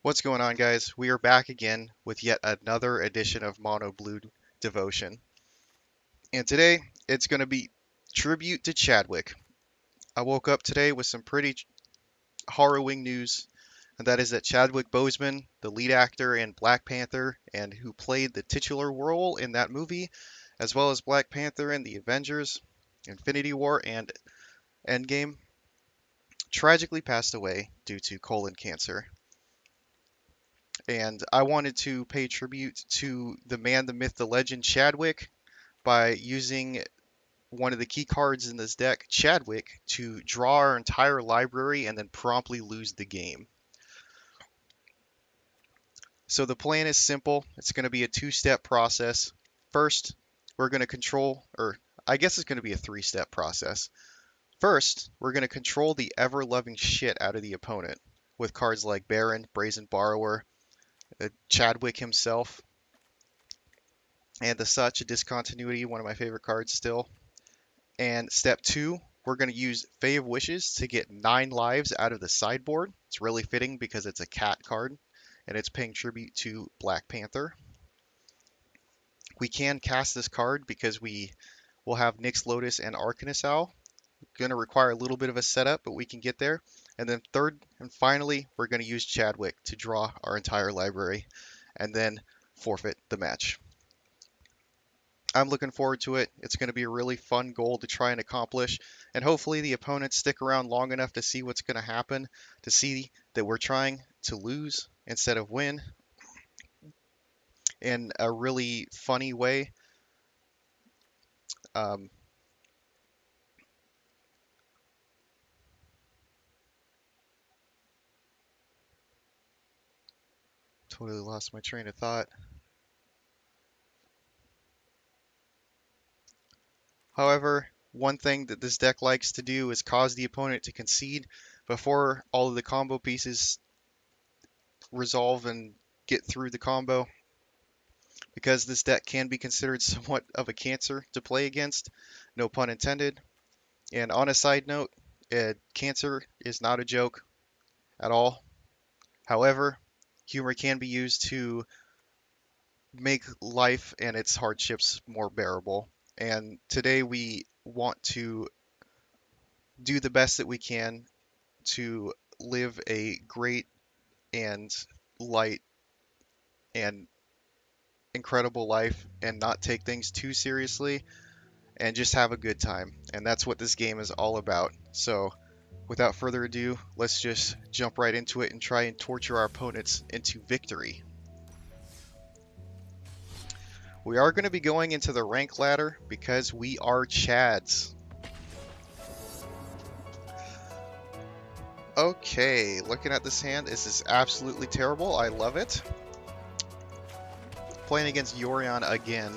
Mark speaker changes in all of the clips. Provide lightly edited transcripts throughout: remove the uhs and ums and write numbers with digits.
Speaker 1: What's going on, guys? We are back again with yet another edition of Mono Blue Devotion. And today it's going to be tribute to Chadwick. I woke up today with some pretty harrowing news, and that is that Chadwick Boseman, the lead actor in Black Panther and who played the titular role in that movie, as well as Black Panther in the Avengers, Infinity War, and Endgame, tragically passed away due to colon cancer. And I wanted to pay tribute to the man, the myth, the legend, Chadwick, by using one of the key cards in this deck, Chadwick, to draw our entire library and then promptly lose the game. So the plan is simple. It's going to be a two-step process. First, we're going to control, or I guess it's going to be a three-step process. First, we're going to control the ever-loving shit out of the opponent with cards like Baron, Brazen Borrower, Chadwick himself, and the Such, a Discontinuity, one of my favorite cards still. And step two, we're going to use Fae of Wishes to get 9 lives out of the sideboard. It's really fitting because it's a cat card, and it's paying tribute to Black Panther. We can cast this card because we will have Nyx Lotus and Arcanist Owl. Going to require a little bit of a setup, but we can get there. And then third and finally, we're going to use Chadwick to draw our entire library and then forfeit the match. I'm looking forward to it. It's going to be a really fun goal to try and accomplish, and hopefully the opponents stick around long enough to see what's going to happen, to see that we're trying to lose instead of win in a really funny way. Um, totally lost my train of thought. However, one thing that this deck likes to do is cause the opponent to concede before all of the combo pieces resolve and get through the combo, because this deck can be considered somewhat of a cancer to play against, no pun intended. And on a side note, cancer is not a joke at all. However, humor can be used to make life and its hardships more bearable. And today we want to do the best that we can to live a great and light and incredible life and not take things too seriously and just have a good time. And that's what this game is all about. So, without further ado, let's just jump right into it and try and torture our opponents into victory. We are going to be going into the rank ladder because we are Chads. Okay, looking at this hand, this is absolutely terrible. I love it. Playing against Yorion again.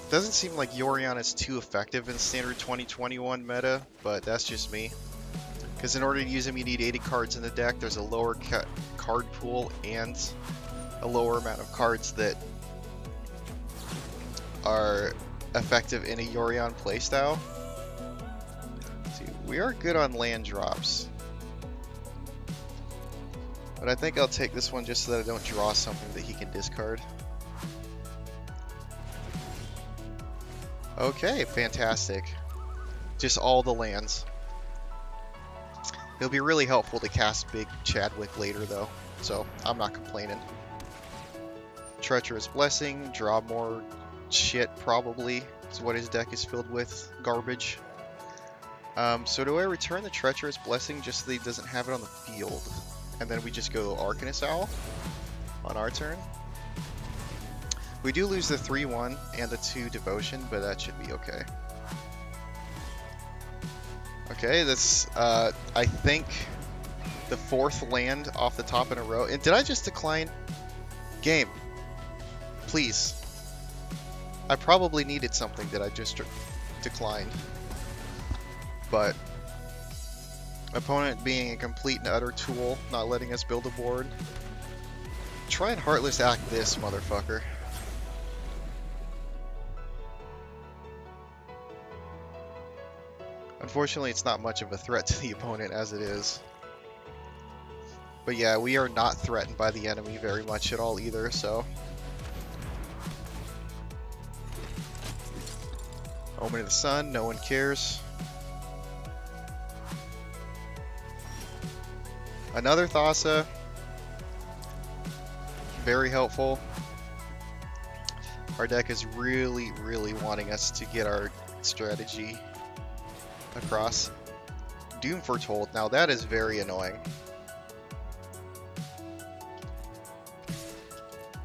Speaker 1: Doesn't seem like Yorion is too effective in standard 2021 meta, but that's just me. Because in order to use him, you need 80 cards in the deck. There's a lower card pool and a lower amount of cards that are effective in a Yorion playstyle. See, we are good on land drops. But I think I'll take this one just so that I don't draw something that he can discard. Okay, fantastic. Just all the lands. It'll be really helpful to cast big Chadwick later though, so I'm not complaining. Treacherous Blessing, draw more shit probably, is what his deck is filled with, garbage. So do I return the Treacherous Blessing just so that he doesn't have it on the field? And then we just go Arcanist Owl on our turn? We do lose the 3-1 and the 2 Devotion, but that should be okay. Okay, that's, I think, the 4th land off the top in a row. And did I just decline? Game, please. I probably needed something that I just declined. But opponent being a complete and utter tool, not letting us build a board. Try and Heartless Act this, motherfucker. Unfortunately, it's not much of a threat to the opponent as it is. But yeah, we are not threatened by the enemy very much at all either, so. Omen of the Sun, no one cares. Another Thassa. Very helpful. Our deck is really, really wanting us to get our strategy across. Doom Foretold. Now that is very annoying.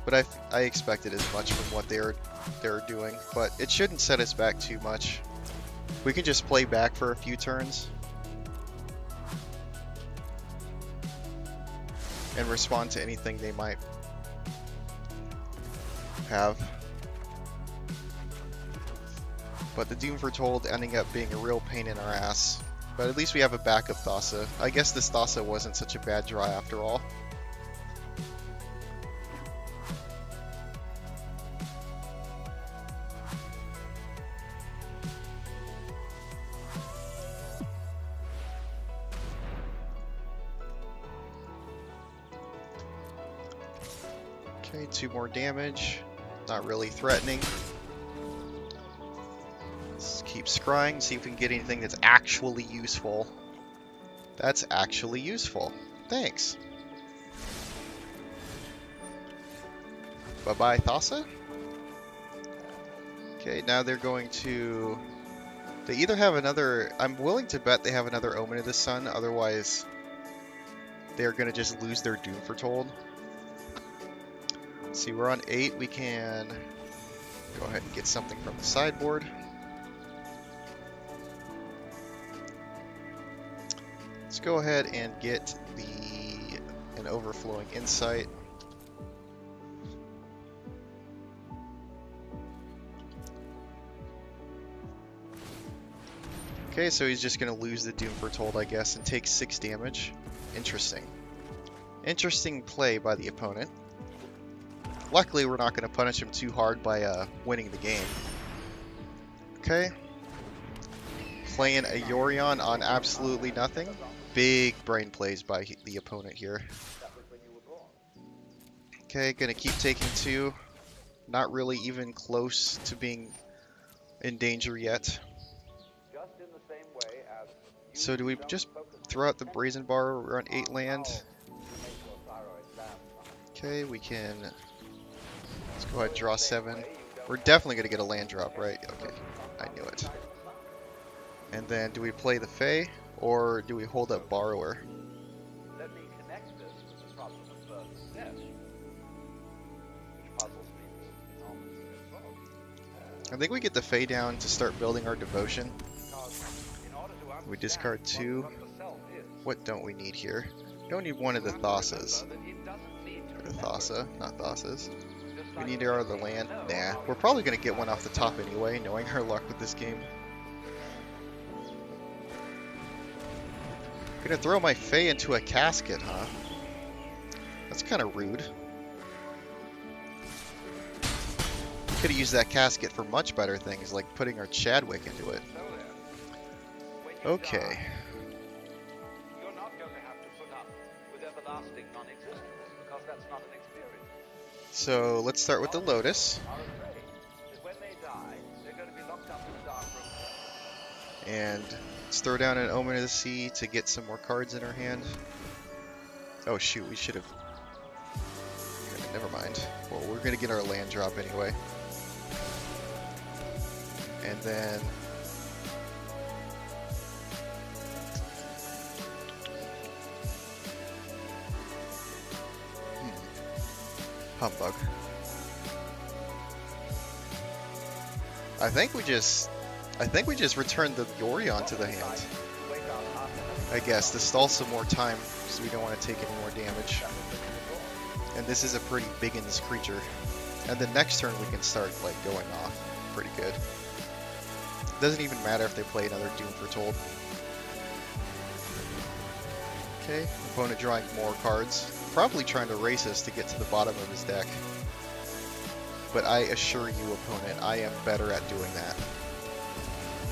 Speaker 1: But I expected as much from what they're doing, but it shouldn't set us back too much. We can just play back for a few turns and respond to anything they might have. But the Doom Foretold ending up being a real pain in our ass. But at least we have a backup Thassa. I guess this Thassa wasn't such a bad draw after all. Okay, 2 more damage. Not really threatening. Let's keep scrying, see if we can get anything that's actually useful. That's actually useful. Thanks. Bye-bye, Thassa. Okay, now they're going to... They either have another... I'm willing to bet they have another Omen of the Sun, otherwise they're going to just lose their Doom Foretold. Let's see, we're on 8. We can go ahead and get something from the sideboard. Let's go ahead and get an Overflowing Insight. Okay, so he's just going to lose the Doom Foretold, I guess, and take 6 damage. Interesting. Interesting play by the opponent. Luckily, we're not going to punish him too hard by winning the game. Okay. Playing a Yorion on absolutely nothing. Big brain plays by the opponent here. Okay, going to keep taking 2. Not really even close to being in danger yet. So do we just throw out the Brazen Bar? We're on 8 land. Okay, we can... Let's go ahead and draw 7. We're definitely going to get a land drop, right? Okay, I knew it. And then do we play the Fae, or do we hold up Borrower? I think we get the Fae down to start building our devotion. We discard 2. What don't we need here? We don't need one of the Thassas. Or the Thassa, not Thassas. We need our other land. Nah, we're probably going to get one off the top anyway, knowing our luck with this game. Gonna throw my Fae into a casket, huh? That's kind of rude. Could have used that casket for much better things, like putting our Chadwick into it. Okay.
Speaker 2: You're not going to have to put up with everlasting non-existence, because that's not an experience.
Speaker 1: So let's start with the Lotus.
Speaker 2: When they die, they're going to be locked up in the dark room.
Speaker 1: And let's throw down an Omen of the Sea to get some more cards in our hand. Oh shoot, we should have... Never mind. Well, we're going to get our land drop anyway. And then... Humbug. I think we just returned the Yorion to the hand. I guess to stall some more time, so we don't want to take any more damage. And this is a pretty biggins creature. And the next turn we can start like going off pretty good. Doesn't even matter if they play another Doom Foretold. Okay, opponent drawing more cards. Probably trying to race us to get to the bottom of his deck. But I assure you, opponent, I am better at doing that.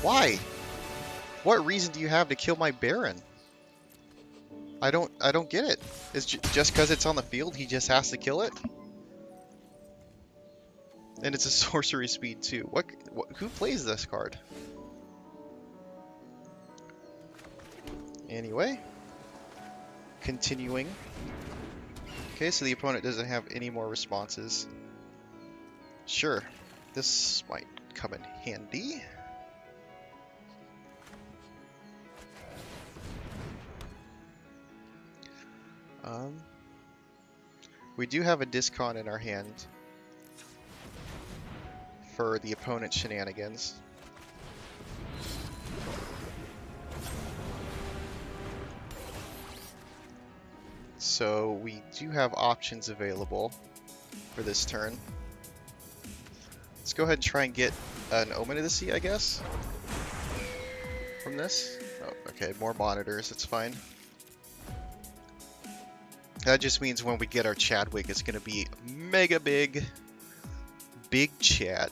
Speaker 1: Why? What reason do you have to kill my Baron? I don't get it. It's just because it's on the field, he just has to kill it? And it's a sorcery speed too. Who plays this card? Anyway, continuing. Okay, so the opponent doesn't have any more responses. Sure, this might come in handy. We do have a discount in our hand for the opponent's shenanigans. So we do have options available for this turn. Let's go ahead and try and get an Omen of the Sea, I guess, from this. Oh, okay, more monitors, that's fine. That just means when we get our Chadwick, it's going to be mega big. Big Chad.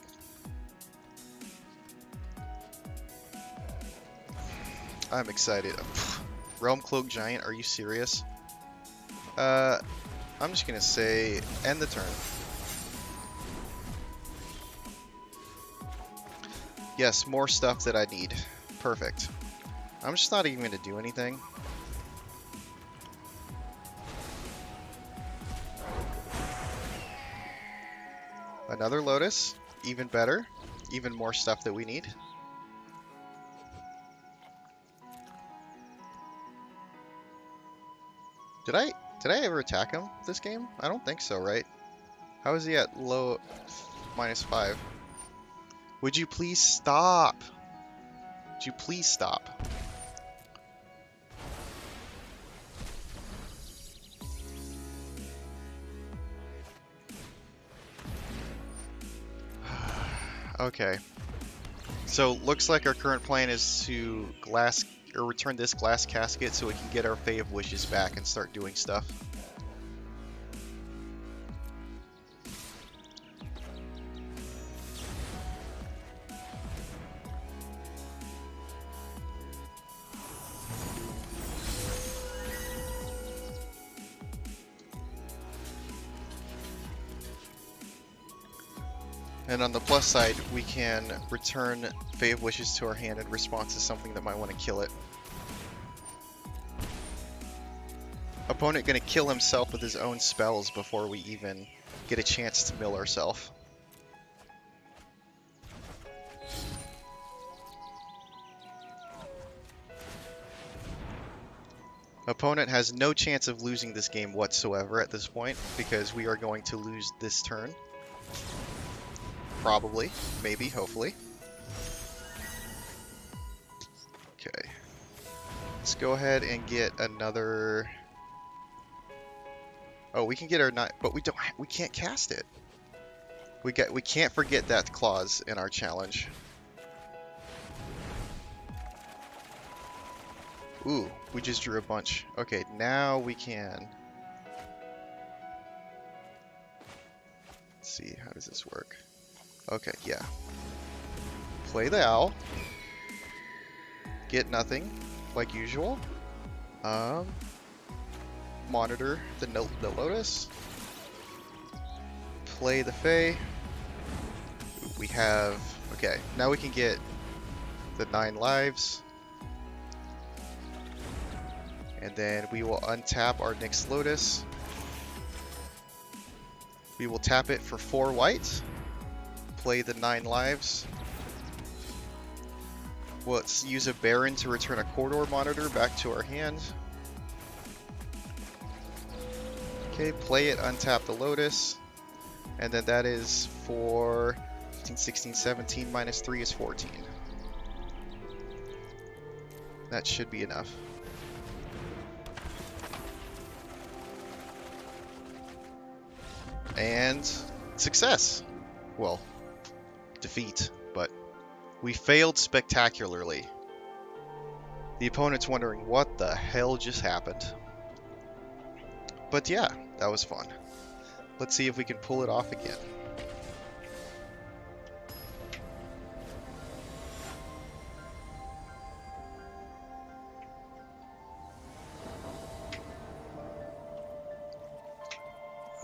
Speaker 1: I'm excited. Realm Cloak Giant, are you serious? I'm just going to say end the turn. Yes, more stuff that I need. Perfect. I'm just not even going to do anything. Another Lotus, even better, even more stuff that we need. Did I ever attack him this game? I don't think so, right? How is he at low -5? Would you please stop? Would you please stop? Okay. So looks like our current plan is to return this glass casket so we can get our Fae of Wishes back and start doing stuff. And on the plus side, we can return Fae of Wishes to our hand in response to something that might want to kill it. Opponent gonna kill himself with his own spells before we even get a chance to mill ourselves. Opponent has no chance of losing this game whatsoever at this point because we are going to lose this turn. Probably, maybe, hopefully. Okay. Let's go ahead and get another... Oh, we can get our knife, but we can't cast it. We can't forget that clause in our challenge. Ooh, we just drew a bunch. Okay, now we can. Let's see, how does this work? Okay, yeah. Play the owl. Get nothing, like usual. Monitor the Lotus. Play the Fae. We have... Okay, now we can get the 9 lives. And then we will untap our Nyx Lotus. We will tap it for 4 white. Play the 9 lives. Let's use a Baron to return a Corridor Monitor back to our hand. Okay, play it, untap the Lotus. And then that is for 15, 16, 17, minus 3 is 14. That should be enough. And success. Well, defeat, but we failed spectacularly. The opponent's wondering what the hell just happened. But yeah, that was fun. Let's see if we can pull it off again.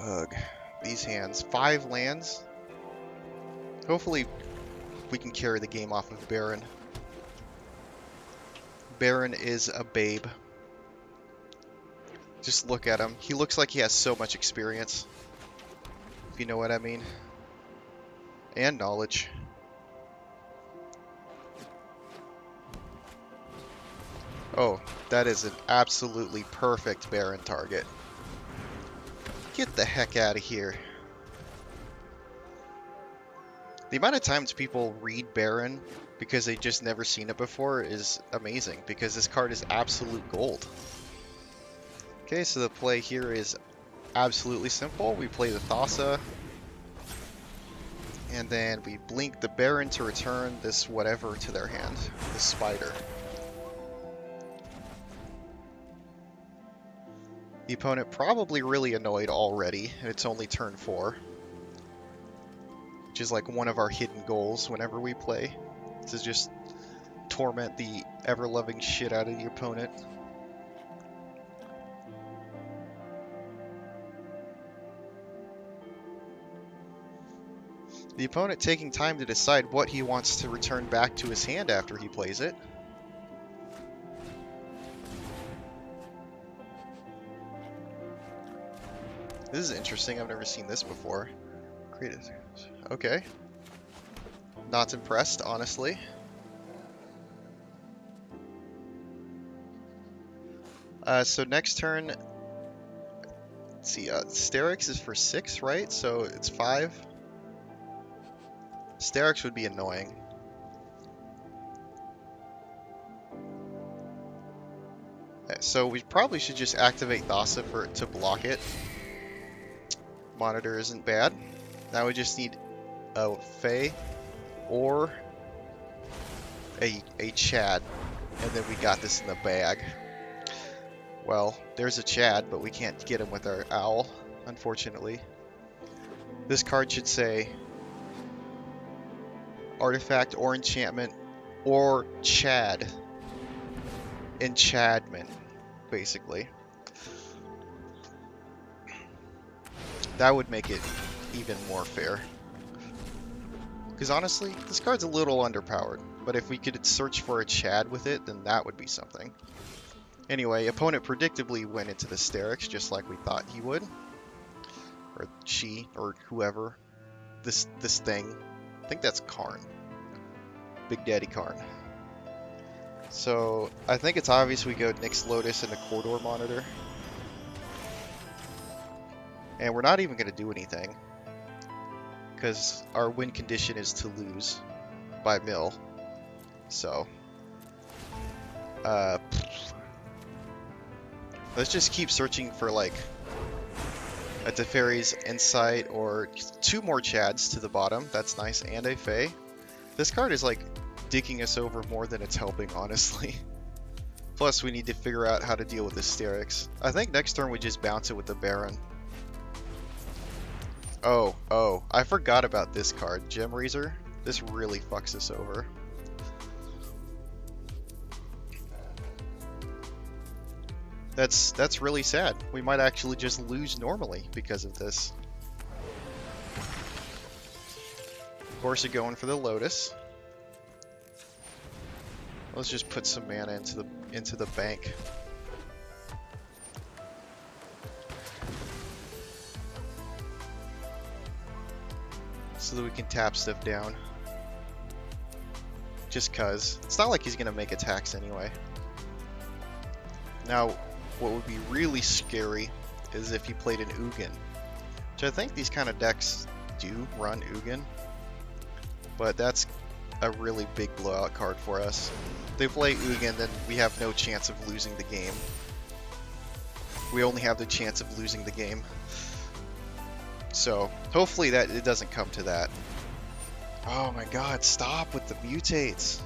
Speaker 1: Ugh. These hands. 5 lands. Hopefully we can carry the game off of Baron. Baron is a babe. Just look at him. He looks like he has so much experience. If you know what I mean. And knowledge. Oh, that is an absolutely perfect Baron target. Get the heck out of here. The amount of times people read Baron because they've just never seen it before is amazing, because this card is absolute gold. Okay, so the play here is absolutely simple. We play the Thassa, and then we blink the Baron to return this whatever to their hand, the spider. The opponent probably really annoyed already, and it's only turn 4. Which is like one of our hidden goals whenever we play. To just torment the ever-loving shit out of the opponent. The opponent taking time to decide what he wants to return back to his hand after he plays it. This is interesting, I've never seen this before. Created. Okay. Not impressed, honestly. So next turn, let's see, Sterix is for 6, right? So it's 5. Sterix would be annoying. So we probably should just activate Thassa to block it. Monitor isn't bad. Now we just need a Fae or a Chad, and then we got this in the bag. Well, there's a Chad, but we can't get him with our Owl, unfortunately. This card should say Artifact or Enchantment or Chad. Enchantment, basically. That would make it even more fair. Because honestly, this card's a little underpowered, but if we could search for a Chad with it, then that would be something. Anyway, opponent predictably went into the Sterix just like we thought he would. Or she, or whoever. This thing. I think that's Karn. Big Daddy Karn. So, I think it's obvious we go Nyx Lotus and the Corridor Monitor. And we're not even going to do anything. Because our win condition is to lose by mill. So, let's just keep searching for like a Teferi's Insight or 2 more Chads to the bottom. That's nice, and a Fae. This card is like dicking us over more than it's helping, honestly. Plus, we need to figure out how to deal with the Sterix. I think next turn we just bounce it with the Baron. Oh, I forgot about this card, Gem Razor. This really fucks us over. That's really sad. We might actually just lose normally because of this. Of course, you're going for the Lotus. Let's just put some mana into the bank. So that we can tap stuff down. Just cuz. It's not like he's gonna make attacks anyway. Now, what would be really scary is if he played an Ugin. Which I think these kind of decks do run Ugin. But that's a really big blowout card for us. If they play Ugin, then we have no chance of losing the game. We only have the chance of losing the game. So, hopefully that it doesn't come to that. Oh my god, stop with the mutates.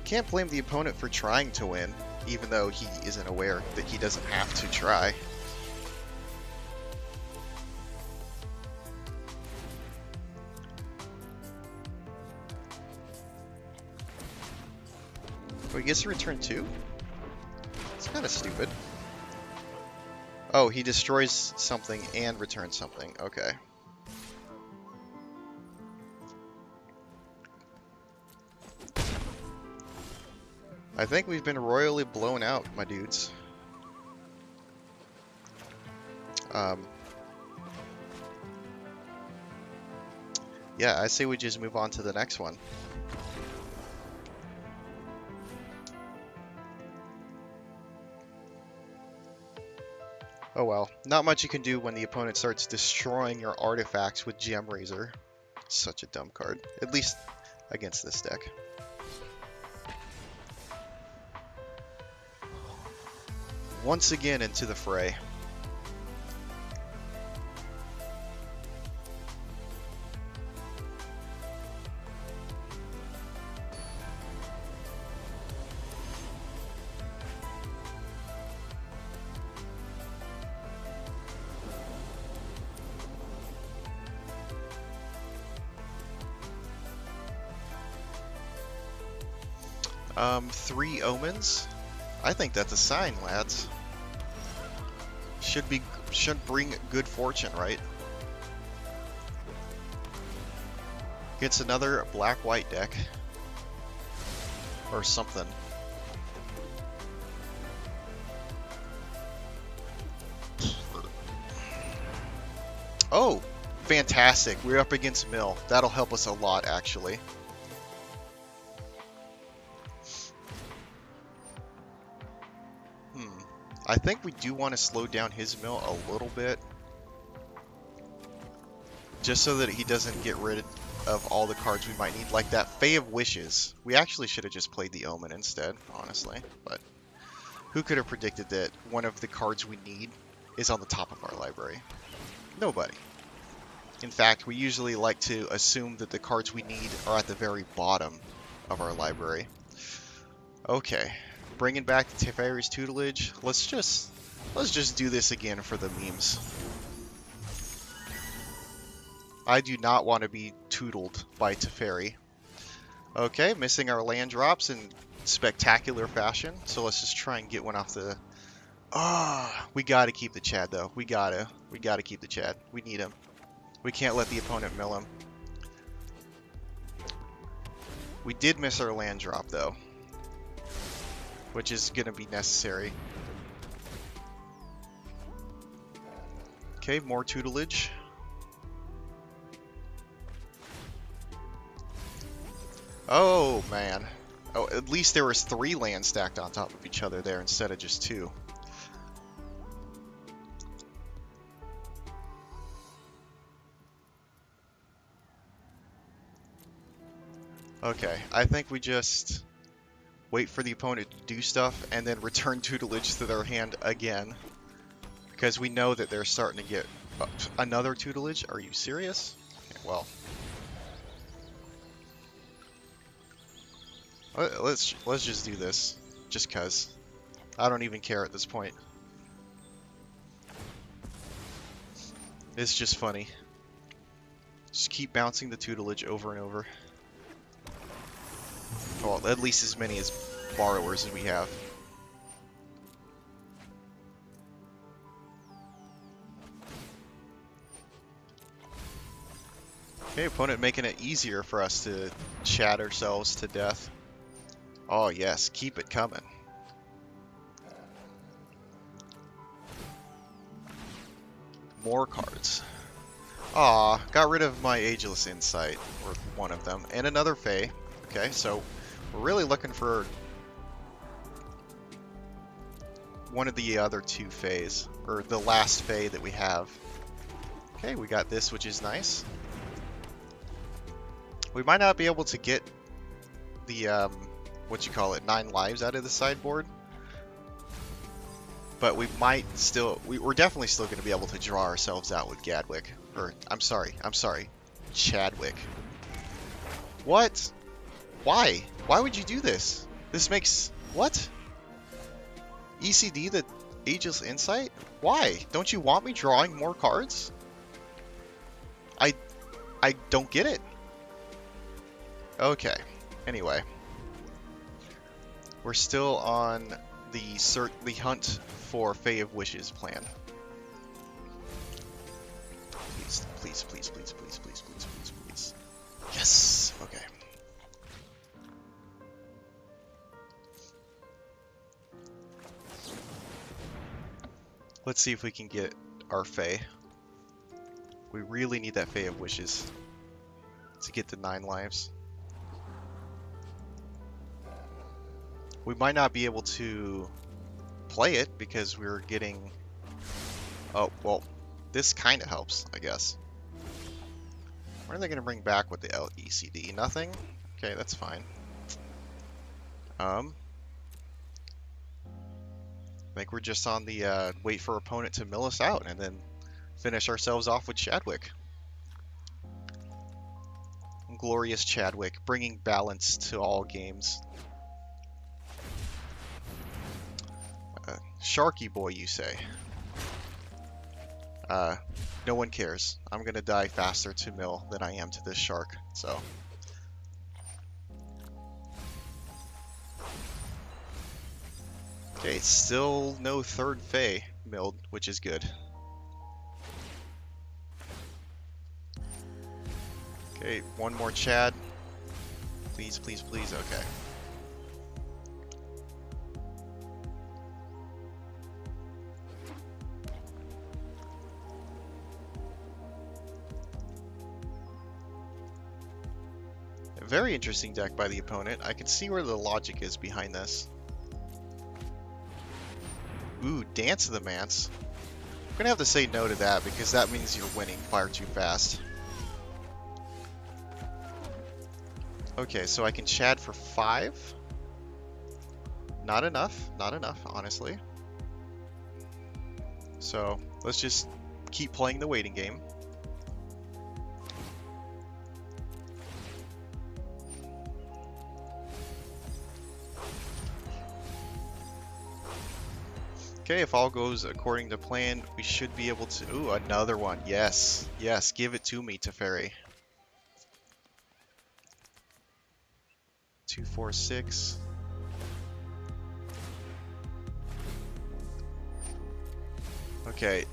Speaker 1: Can't blame the opponent for trying to win, even though he isn't aware that he doesn't have to try. Oh, he gets to return 2? It's kind of stupid. Oh, he destroys something and returns something. Okay. I think we've been royally blown out, my dudes. Yeah, I say we just move on to the next one. Oh well, not much you can do when the opponent starts destroying your artifacts with Gem Razor. Such a dumb card, at least against this deck. Once again into the fray. Three omens. I think that's a sign, lads. Should bring good fortune, right? Gets another black-white deck. Or something. Oh! Fantastic. We're up against Mill. That'll help us a lot, actually. I think we do want to slow down his mill a little bit. Just so that he doesn't get rid of all the cards we might need. Like that Fae of Wishes. We actually should have just played the Omen instead, honestly. But who could have predicted that one of the cards we need is on the top of our library? Nobody. In fact, we usually like to assume that the cards we need are at the very bottom of our library. Okay. Bringing back the Teferi's tutelage. Let's just do this again for the memes. I do not want to be tuteled by Teferi. Okay, missing our land drops in spectacular fashion. So let's just try and get one off the... we gotta keep the Chad though. We gotta keep the Chad. We need him. We can't let the opponent mill him. We did miss our land drop though, which is going to be necessary. Okay, more tutelage. Oh, man. Oh, at least there was 3 lands stacked on top of each other there instead of just 2. Okay, I think we just wait for the opponent to do stuff and then return tutelage to their hand again. Because we know that they're starting to get another tutelage. Are you serious? Okay, well. Let's just do this. Just cuz. I don't even care at this point. It's just funny. Just keep bouncing the tutelage over and over. Well, at least as many as borrowers as we have. Okay, opponent making it easier for us to chat ourselves to death. Oh yes, keep it coming. More cards. Aw, got rid of my Ageless Insight, or one of them, and another Fae. Okay, so we're really looking for one of the other 2 Faes, or the last Fae that we have. Okay, we got this, which is nice. We might not be able to get the, 9 lives out of the sideboard. But we might still, we're definitely still going to be able to draw ourselves out with Chadwick. Or, I'm sorry, Chadwick. What? Why? Why would you do this? This makes, what? ECD the Ageless Insight? Why? Don't you want me drawing more cards? I don't get it. Okay, anyway. We're still on the hunt for Fae of Wishes plan. Please, please, please, please, please, please, please, please, please. Yes! Okay. Let's see if we can get our Fae. We really need that Fae of Wishes to get the 9 lives. We might not be able to play it because we're getting... Oh, well, this kind of helps, I guess. What are they going to bring back with the LECD? Nothing? Okay, that's fine. I think we're just on the wait for opponent to mill us out and then finish ourselves off with Chadwick. Glorious Chadwick, bringing balance to all games. Sharky boy, you say? No one cares. I'm gonna die faster to mill than I am to this shark, so. Okay, still no third Fae milled, which is good. Okay, one more Chad. Please, please, please, okay. A very interesting deck by the opponent. I can see where the logic is behind this. Ooh, Dance of the Mance. I'm gonna have to say no to that because that means you're winning far too fast. Okay, so I can Chad for 5. Not enough, honestly. So let's just keep playing the waiting game. Okay, if all goes according to plan, we should be able to... Ooh, another one. Yes. Yes, give it to me, Teferi. 2, 4, 6. Okay.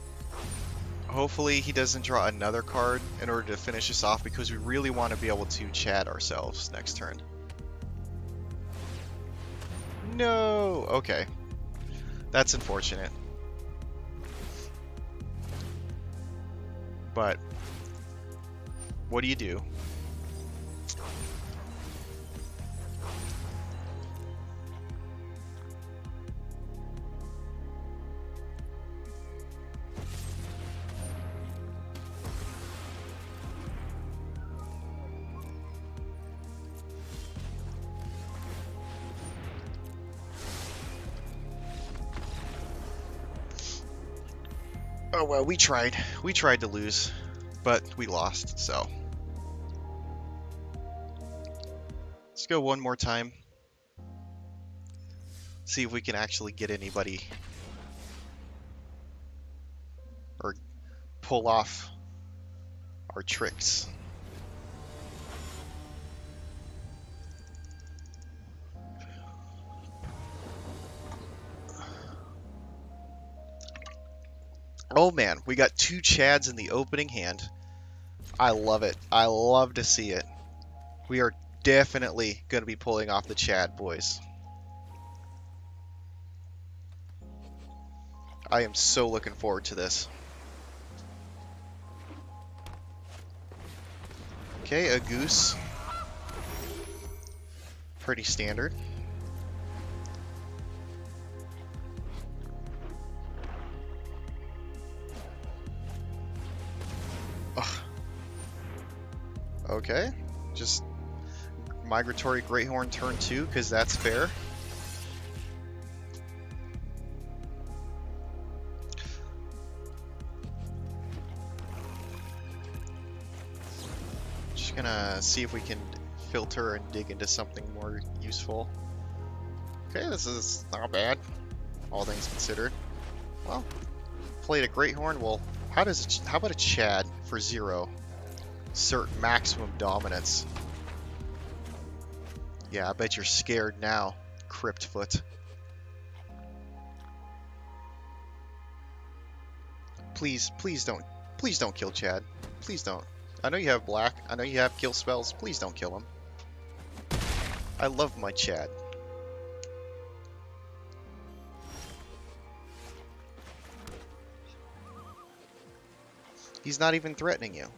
Speaker 1: Hopefully he doesn't draw another card in order to finish us off because we really want to be able to Chad ourselves next turn. No! Okay. That's unfortunate. But what do you do? Oh well, we tried. We tried to lose, but we lost, so. Let's go one more time. See if we can actually get anybody or pull off our tricks. Oh man, we got 2 Chads in the opening hand. I love it. I love to see it. We are definitely going to be pulling off the Chad, boys. I am so looking forward to this. Okay, a goose. Pretty standard. Okay, just Migratory Greathorn turn 2, because that's fair. Just gonna see if we can filter and dig into something more useful. Okay, this is not bad, all things considered. Well, played a Greathorn. Well, how about a Chad for 0? Assert maximum dominance. Yeah, I bet you're scared now. Crypt Foot. Please, please don't kill Chad. Please don't. I know you have black. I know you have kill spells. Please don't kill him. I love my Chad. He's not even threatening you.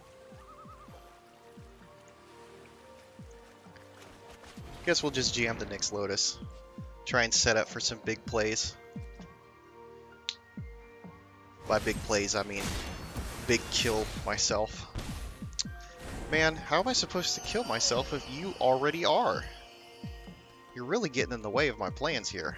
Speaker 1: Guess we'll just jam the next Lotus. Try and set up for some big plays. By big plays, I mean big kill myself. Man, how am I supposed to kill myself if you already are? You're really getting in the way of my plans here.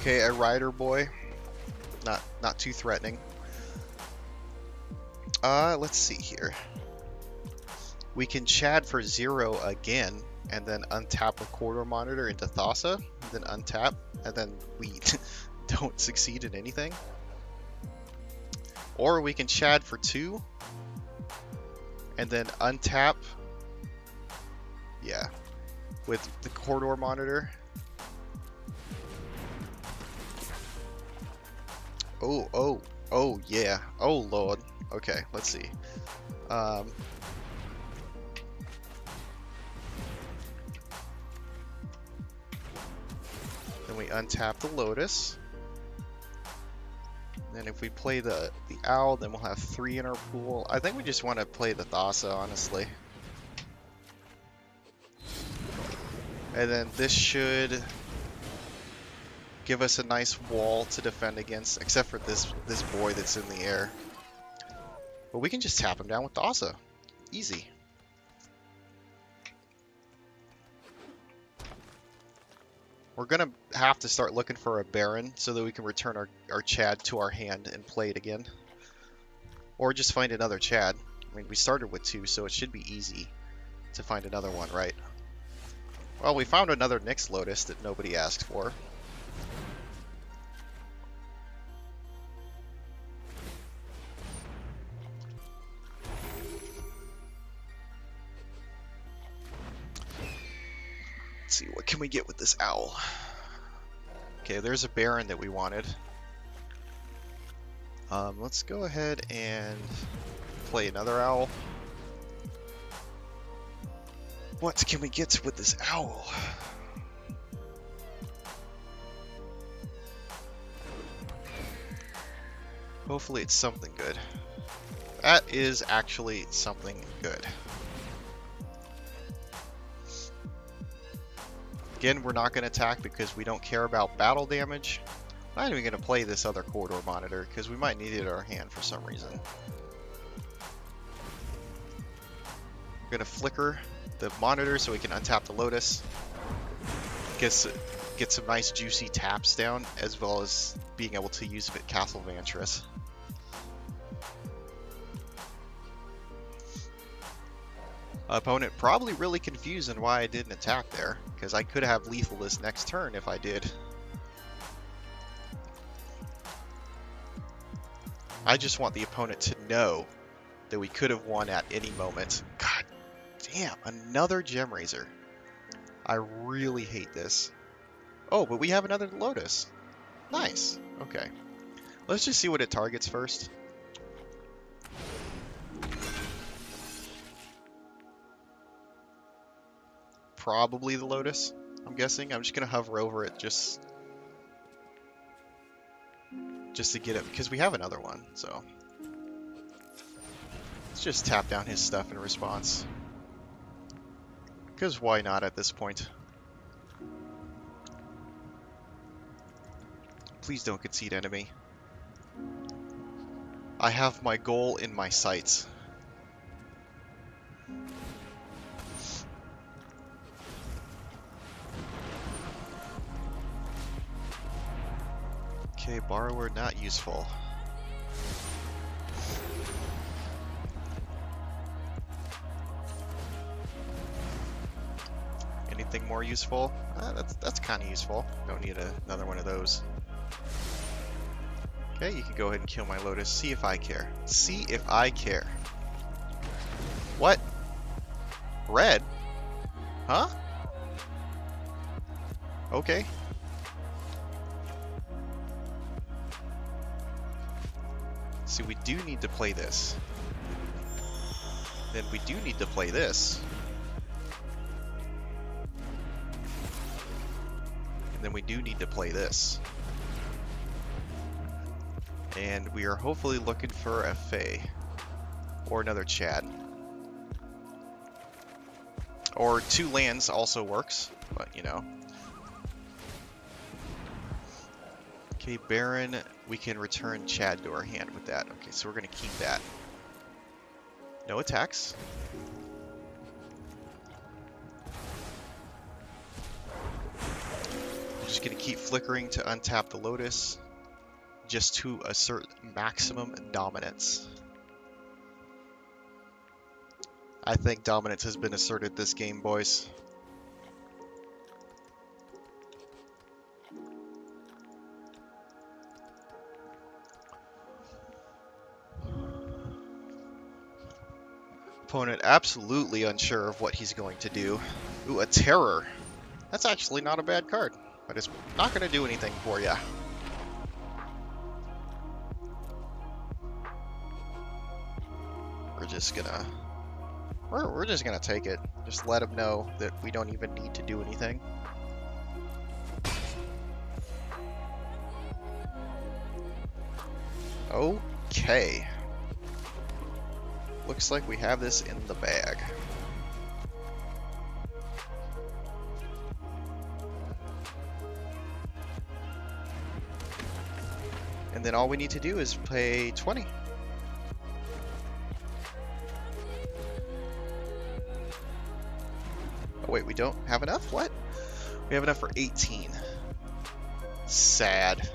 Speaker 1: Okay, a rider boy. Not too threatening. Let's see here. We can Chad for 0 again, and then untap a corridor monitor into Thassa, then untap, and then we don't succeed in anything. Or we can Chad for 2, and then untap, yeah, with the corridor monitor. Oh, yeah. Oh, Lord. Okay, let's see. Then we untap the Lotus. Then if we play the Owl, then we'll have 3 in our pool. I think we just want to play the Thassa, honestly. And then this should give us a nice wall to defend against, except for this boy that's in the air. But we can just tap him down with Thassa. Easy. We're gonna have to start looking for a Baron so that we can return our Chad to our hand and play it again. Or just find another Chad. I mean, we started with 2, so it should be easy to find another one, right? Well, we found another Nyx Lotus that nobody asked for. Let's see, what can we get with this Owl? Okay, there's a Baron that we wanted. Let's go ahead and play another Owl. What can we get with this Owl? Hopefully it's something good. That is actually something good. Again, we're not going to attack because we don't care about battle damage. I'm not even going to play this other corridor monitor because we might need it in our hand for some reason. We're going to flicker the monitor so we can untap the Lotus. Get some nice juicy taps down, as well as being able to use it at Castle Vantris. Opponent probably really confused on why I didn't attack there, because I could have lethal this next turn if I did. I just want the opponent to know that we could have won at any moment. God damn, another Gem Raiser. I really hate this. Oh, but we have another Lotus. Nice. Okay. Let's just see what it targets first. Probably the Lotus, I'm guessing. I'm just going to hover over it just to get it, because we have another one, so. Let's just tap down his stuff in response. Because why not at this point? Please don't concede enemy. I have my goal in my sights. Okay, borrower not useful. Anything more useful? That's kind of useful. Don't need another one of those. Okay, you can go ahead and kill my Lotus. See if I care. See if I care. What? Red? Huh? Okay. See, we do need to play this. Then we do need to play this. And then we do need to play this. And we are hopefully looking for a Fae. Or another Chad. Or 2 lands also works, but you know. Okay, Baron, we can return Chad to our hand with that. Okay, so we're going to keep that. No attacks. Just going to keep flickering to untap the Lotus, just to assert maximum dominance. I think dominance has been asserted this game, boys. Opponent absolutely unsure of what he's going to do. Ooh, a Terror. That's actually not a bad card, but it's not going to do anything for you. We're just gonna take it. Just let him know that we don't even need to do anything. Okay. Looks like we have this in the bag. And then all we need to do is pay 20. Oh wait, we don't have enough? What? We have enough for 18. Sad.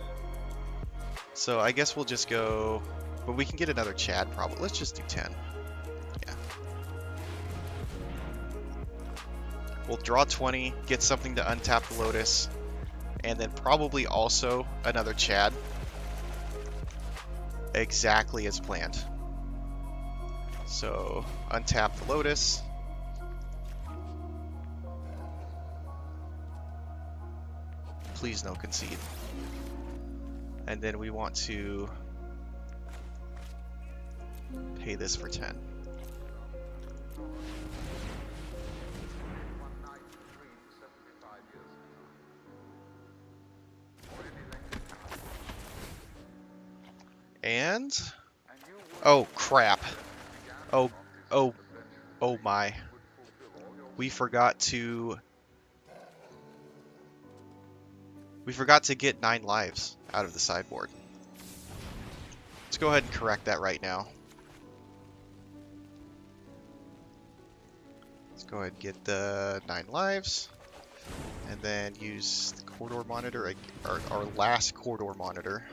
Speaker 1: So I guess we'll just go... But we can get another Chad probably. Let's just do 10. Yeah. We'll draw 20, get something to untap the Lotus, and then probably also another Chad. Exactly as planned. So untap the Lotus. Please no concede. And then we want to pay this for 10. And oh crap. Oh my. We forgot to get 9 lives out of the sideboard. Let's go ahead and correct that right now. Let's go ahead and get the 9 lives. And then use the corridor monitor, our last corridor monitor.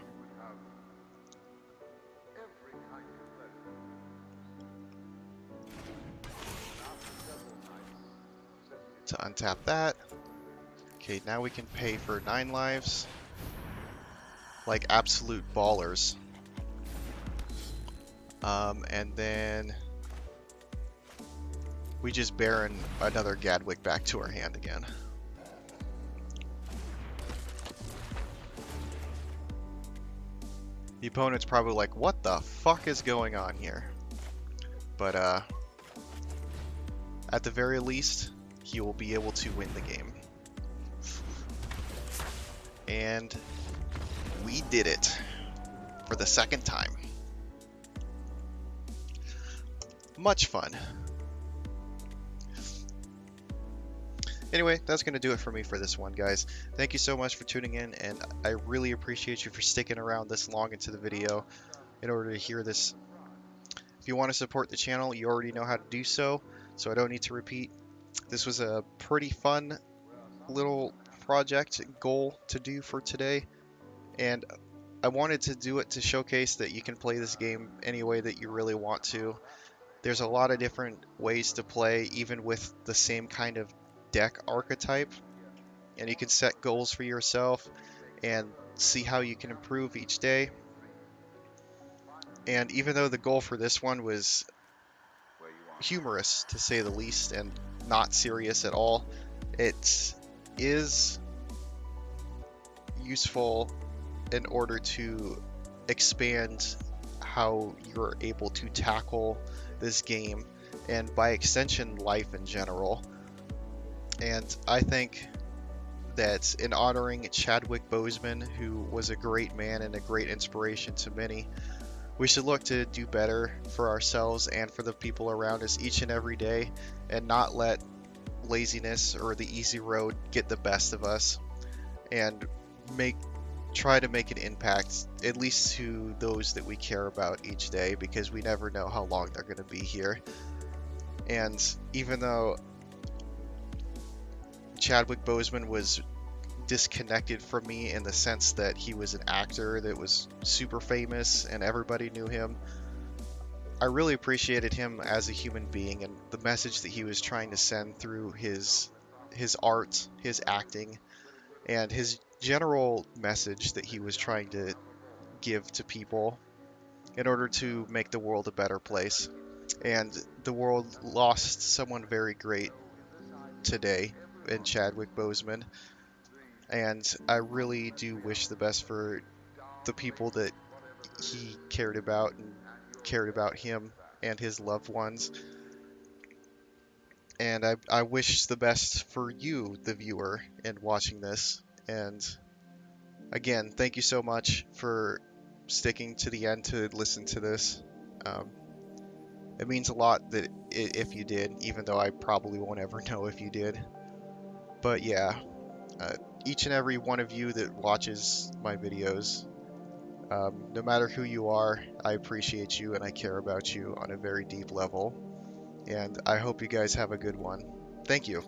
Speaker 1: To untap that. Okay, now we can pay for 9 lives. Like absolute ballers. And then we just Baron another Chadwick back to our hand again. The opponent's probably like, what the fuck is going on here? But at the very least, he will be able to win the game. And we did it for the second time. Much fun. Anyway, that's going to do it for me for this one, guys. Thank you so much for tuning in, and I really appreciate you for sticking around this long into the video in order to hear this. If you want to support the channel, you already know how to do so, so I don't need to repeat. This was a pretty fun little project goal to do for today, and I wanted to do it to showcase that you can play this game any way that you really want to. There's a lot of different ways to play, even with the same kind of deck archetype, and you can set goals for yourself and see how you can improve each day. And even though the goal for this one was humorous, to say the least, and not serious at all, it is useful in order to expand how you're able to tackle this game and by extension life in general. And I think that in honoring Chadwick Boseman, who was a great man and a great inspiration to many, we should look to do better for ourselves and for the people around us each and every day, and not let laziness or the easy road get the best of us, and make try to make an impact, at least to those that we care about each day, because we never know how long they're going to be here. And even though Chadwick Boseman was disconnected from me in the sense that he was an actor that was super famous and everybody knew him, I really appreciated him as a human being and the message that he was trying to send through his art, his acting, and his general message that he was trying to give to people in order to make the world a better place. And the world lost someone very great today in Chadwick Boseman, and I really do wish the best for the people that he cared about and cared about him and his loved ones. And I wish the best for you, the viewer, in watching this. And again, thank you so much for sticking to the end to listen to this. Um, it means a lot that if you did, even though I probably won't ever know if you did. But yeah, uh, each and every one of you that watches my videos, no matter who you are, I appreciate you and I care about you on a very deep level. And I hope you guys have a good one. Thank you.